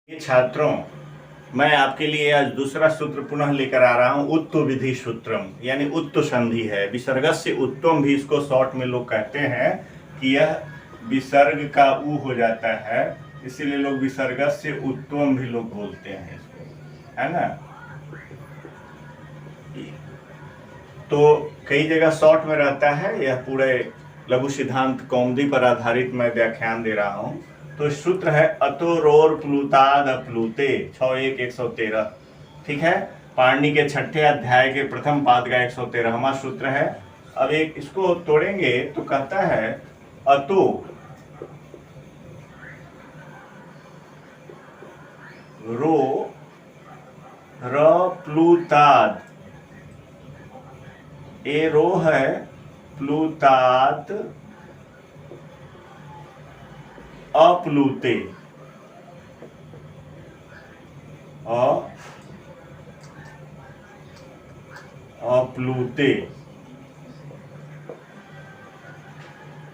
छात्रों, मैं आपके लिए आज दूसरा सूत्र पुनः लेकर आ रहा हूं। उत्तु विधि सूत्रम यानी उत्तु संधि है। विसर्गस्य उत्तम भी इसको शॉर्ट में लोग कहते हैं कि यह विसर्ग का ऊ हो जाता है, इसीलिए लोग विसर्गस्य उत्तम भी लोग बोलते हैं इसको, है ना। तो कई जगह शॉर्ट में रहता है। यह पूरे लघु सिद्धांत कौमुदी पर आधारित मैं व्याख्यान दे रहा हूं। तो सूत्र है अतोरोर प्लुताद अप्लुते 6-1-113। ठीक है, पाणिनि के छठे अध्याय के प्रथम पाद का 113वां सूत्र है। अब एक इसको तोड़ेंगे तो कहता है अतो रो र प्लुताद, ए रो है, प्लुतात अप्लुते, अप्लुते,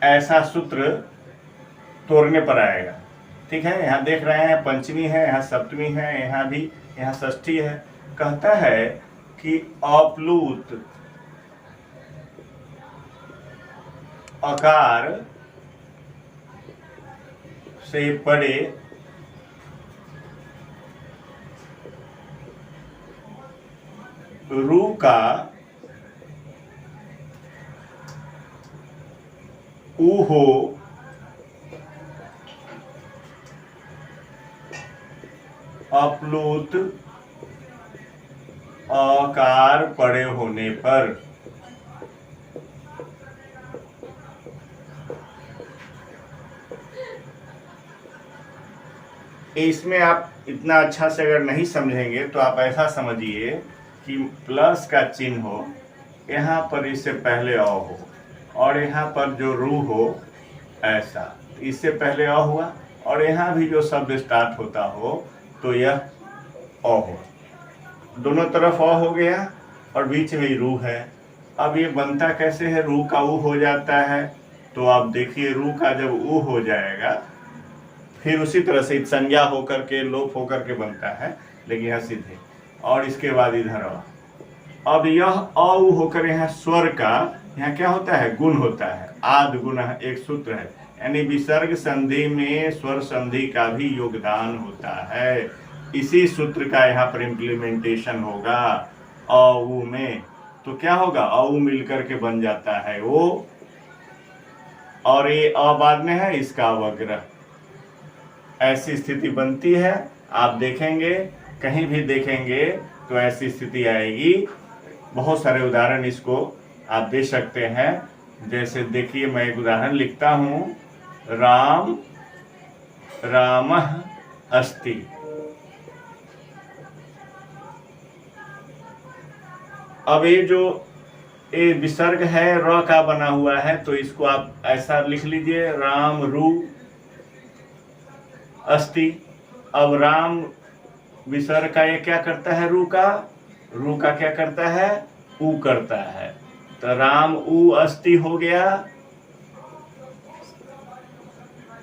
ऐसा सूत्र तोड़ने पर आएगा। ठीक है, यहाँ देख रहे हैं पंचमी है, यहाँ सप्तमी है, यहाँ भी, यहाँ षष्ठी है। कहता है कि अप्लुत अकार से पड़े रू का ऊ हो अप्लुत अकार पड़े होने पर। इसमें आप इतना अच्छा से अगर नहीं समझेंगे तो आप ऐसा समझिए कि प्लस का चिन्ह हो, यहाँ पर इससे पहले अ हो, और यहाँ पर जो रू हो ऐसा, इससे पहले अ हुआ, और यहाँ भी जो शब्द स्टार्ट होता हो तो यह अ हो। दोनों तरफ अ हो गया और बीच में ही रू है। अब ये बनता कैसे है? रू का ऊ हो जाता है। तो आप देखिए, रू का जब ऊ हो जाएगा फिर उसी तरह से संज्ञा होकर के लोप होकर के बनता है, लेकिन यह सीधे, और इसके बाद इधर अब यह अ होकर यहाँ स्वर का यहाँ क्या होता है? गुण होता है। आद गुण एक सूत्र है, यानी विसर्ग संधि में स्वर संधि का भी योगदान होता है। इसी सूत्र का यहाँ पर इम्प्लीमेंटेशन होगा अ उ में। तो क्या होगा? अ उ मिलकर के बन जाता है वो, और ये अ बाद में है, इसका अवग्रह। ऐसी स्थिति बनती है। आप देखेंगे, कहीं भी देखेंगे तो ऐसी स्थिति आएगी। बहुत सारे उदाहरण इसको आप दे सकते हैं। जैसे देखिए, मैं एक उदाहरण लिखता हूं, राम रामः अस्ति। अब ये जो ये विसर्ग है र का बना हुआ है, तो इसको आप ऐसा लिख लीजिए, राम रू अस्ति। अब राम विसर्ग का ये क्या करता है? रू का क्या करता है? ऊ करता है। तो राम ऊ अस्ति हो गया।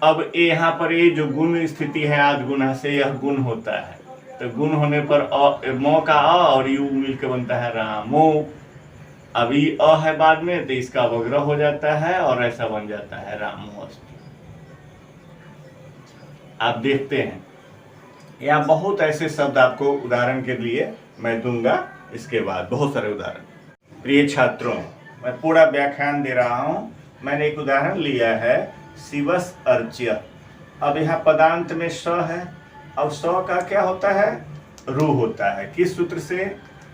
अब यहाँ पर ये जो गुण स्थिति है, आद गुण से यह गुण होता है। तो गुण होने पर मो का अ और यू मिलकर बनता है रामो। अभी अ है बाद में, तो इसका अवग्रह हो जाता है और ऐसा बन जाता है रामो अस्ति। आप देखते हैं, या बहुत ऐसे शब्द आपको उदाहरण के लिए मैं दूंगा। इसके बाद बहुत सारे उदाहरण। प्रिय छात्रों, मैं पूरा व्याख्यान दे रहा हूं। मैंने एक उदाहरण लिया है, शिवस अर्च्य। अब यहाँ पदांत में स है। अब स का क्या होता है? रू होता है। किस सूत्र से?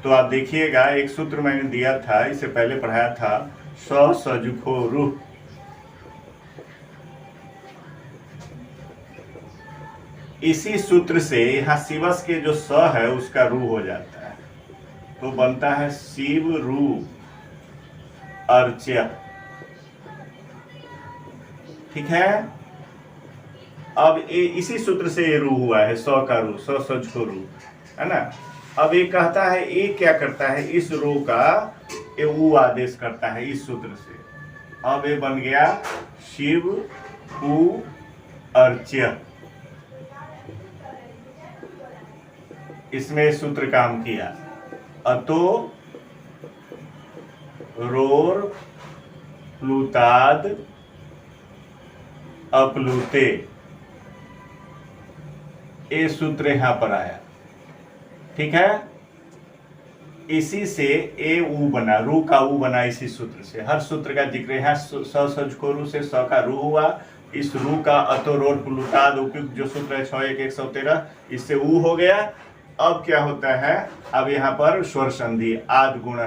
तो आप देखिएगा, एक सूत्र मैंने दिया था, इससे पहले पढ़ाया था, स सजुखो रू। इसी सूत्र से यहाँ शिवस के जो स है उसका रू हो जाता है, तो बनता है शिव रू अर्च्य। ठीक है। अब इसी सूत्र से ये रू हुआ है, स का रू, स सजुखो रू, है ना। अब ये कहता है, ये क्या करता है? इस रो का ये ऊ आदेश करता है इस सूत्र से। अब ये बन गया शिव ऊ अर्च्य। इसमें सूत्र काम किया। अतो रोर प्लूताद अप्लूते, ये सूत्र यहां पर आया। ठीक है, इसी से ए ऊ बना, रू का ऊ बना इसी सूत्र से। हर सूत्र का जिक्र यहाँ सजकोरु से स का रू हुआ। इस रू का अतो रोर प्लूताद उपयुक्त जो सूत्र है 6-1-113, इससे ऊ हो गया। अब क्या होता है, अब यहाँ पर स्वर संधि आद गुण,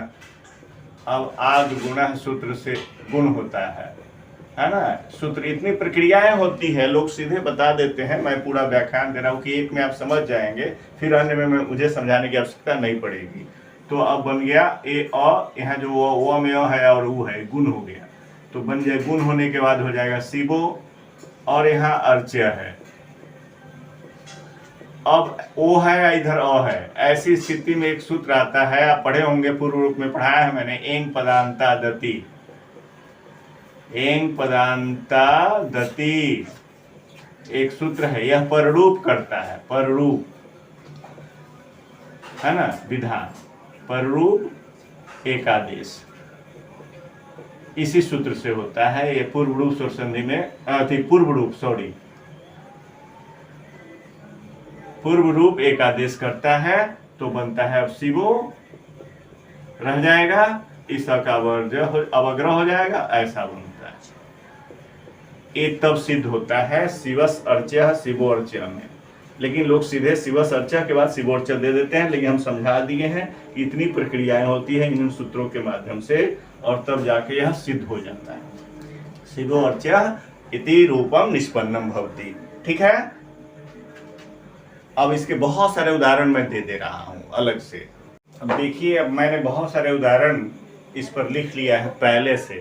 अब आद गुण सूत्र से गुण होता है ना। सूत्र इतनी प्रक्रियाएं होती है, लोग सीधे बता देते हैं। मैं पूरा व्याख्यान दे रहा हूँ कि एक में आप समझ जाएंगे, फिर अन्य में मुझे समझाने की आवश्यकता नहीं पड़ेगी। तो अब बन गया ए अ, यहाँ जो वो में अ है और ऊ है, गुण हो गया। तो बन जाए, गुण होने के बाद हो जाएगा शिवो, और यहाँ अर्च्य है। अब ओ है या इधर अ है, ऐसी स्थिति में एक सूत्र आता है, आप पढ़े होंगे, पूर्व रूप में पढ़ाया है मैंने, एंग पदांता दति। एंग पदांता दति एक सूत्र है, यह पररूप करता है, पररूप है ना, विधान पररूप एकादेश इसी सूत्र से होता है। ये पूर्व रूप स्वर संधि में पूर्व रूप, सॉरी, पूर्व रूप एकादेश करता है, तो बनता है अब शिवो रह जाएगा, ईसा का अवग्रह हो जाएगा, ऐसा बनता है। ये तब सिद्ध होता है शिवस अर्च्य शिवो अर्च्य में। लेकिन लोग सीधे शिवस अर्च्य के बाद शिवोर्च्य दे देते हैं, लेकिन हम समझा दिए हैं कि इतनी प्रक्रियाएं होती है इन सूत्रों के माध्यम से, और तब जाके यह सिद्ध हो जाता है। शिवो अर्च्य इति रूपम निष्पन्नम भवति। ठीक है, अब इसके बहुत सारे उदाहरण मैं दे रहा हूं अलग से। अब देखिए, अब मैंने बहुत सारे उदाहरण इस पर लिख लिया है पहले से।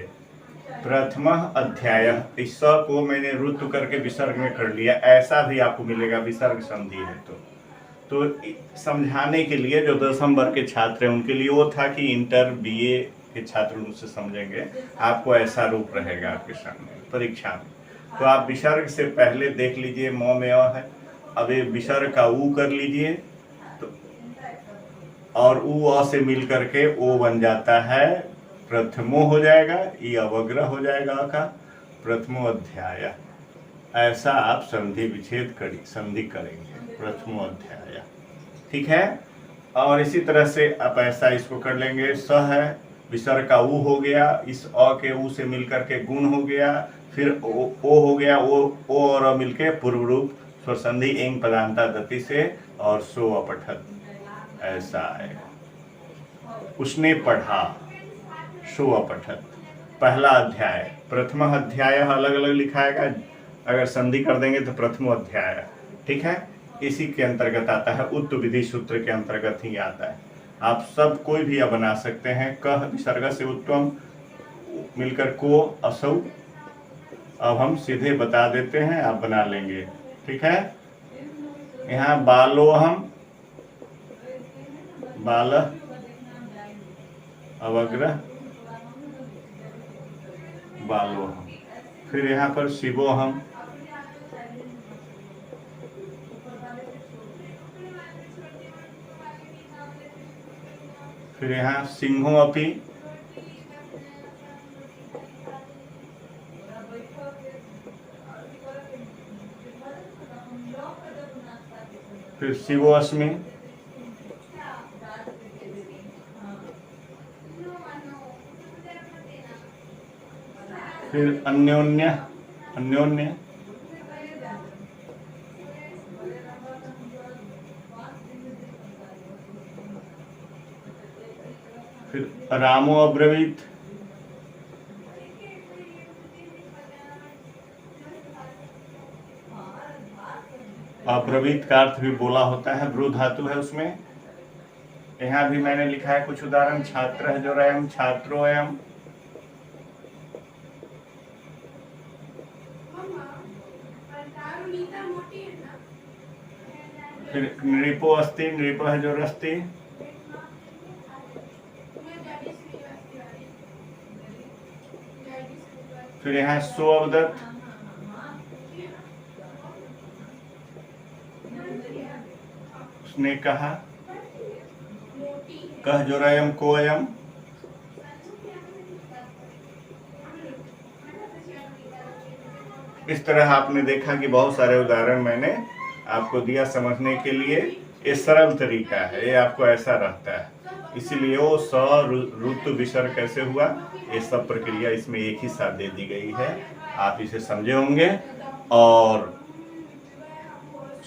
प्रथम अध्याय, इस स को मैंने रुत्व करके विसर्ग में कर लिया, ऐसा भी आपको मिलेगा विसर्ग संधि है। तो समझाने के लिए जो 10वीं वर्ग के छात्र हैं उनके लिए वो था कि इंटर बीए के छात्र उनसे समझेंगे, आपको ऐसा रूप रहेगा आपके सामने परीक्षा में। तो आप विसर्ग से पहले देख लीजिए, म में अ है, अब ये विसर्ग का ऊ कर लीजिए, तो और ऊ अ से मिल करके ओ बन जाता है, प्रथमो हो जाएगा, ये अवग्रह हो जाएगा का प्रथमो अध्याय। ऐसा आप संधि विच्छेद संधि करेंगे, प्रथमो अध्याय। ठीक है, और इसी तरह से आप ऐसा इसको कर लेंगे। स है, विसर्ग का ऊ हो गया, इस अ के ऊ से मिलकर के गुण हो गया, फिर ओ हो गया, ओ और अ मिलके पूर्व रूप स्वर संधि एंग पदांता दति से, और सो अपठत, ऐसा आएगा। उसने पढ़ा, सो अपठत। पहला अध्याय, प्रथम अध्याय अलग अलग लिखाएगा, अगर संधि कर देंगे तो प्रथम अध्याय। ठीक है, इसी के अंतर्गत आता है, उत्त विधि सूत्र के अंतर्गत ही आता है। आप सब कोई भी बना सकते हैं। कह विसर्ग से उत्तम मिलकर को असौ, अब हम सीधे बता देते हैं, आप बना लेंगे। ठीक है, यहाँ बालोहम, बाल अवग्रह बालोहम, फिर यहाँ पर शिवोहम, फिर यहाँ सिंहो अपि, फिर शिवो अस्मि, फिर अन्योन्य, अन्योन्य, फिर रामो अब्रवीत, अब्रवीत का अर्थ भी बोला होता है, ब्रू धातु है उसमें। यहाँ भी मैंने लिखा है कुछ उदाहरण। छात्र है जो रयम, छात्रो एम, फिर नृपो अस्ति, नृप है जो रस्ति, फिर यहाँ सो अवदत, उसने कहा, कह जोरयम कोयम, इस तरह आपने देखा कि बहुत सारे उदाहरण मैंने आपको दिया समझने के लिए। ये सरल तरीका है, ये आपको ऐसा रहता है। इसीलिए वो स ऋतु विसर्ग कैसे हुआ, ये सब प्रक्रिया इसमें एक ही साथ दे दी गई है। आप इसे समझे होंगे और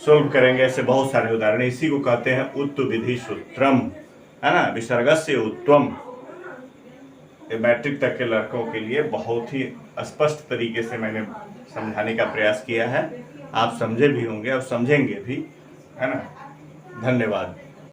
सोल्व करेंगे। ऐसे बहुत सारे उदाहरण, इसी को कहते हैं उत्तु विधि सूत्रम, है ना, विसर्गस्य उत्तम। ये मैट्रिक तक के लड़कों के लिए बहुत ही स्पष्ट तरीके से मैंने समझाने का प्रयास किया है। आप समझे भी होंगे और समझेंगे भी, है ना। धन्यवाद।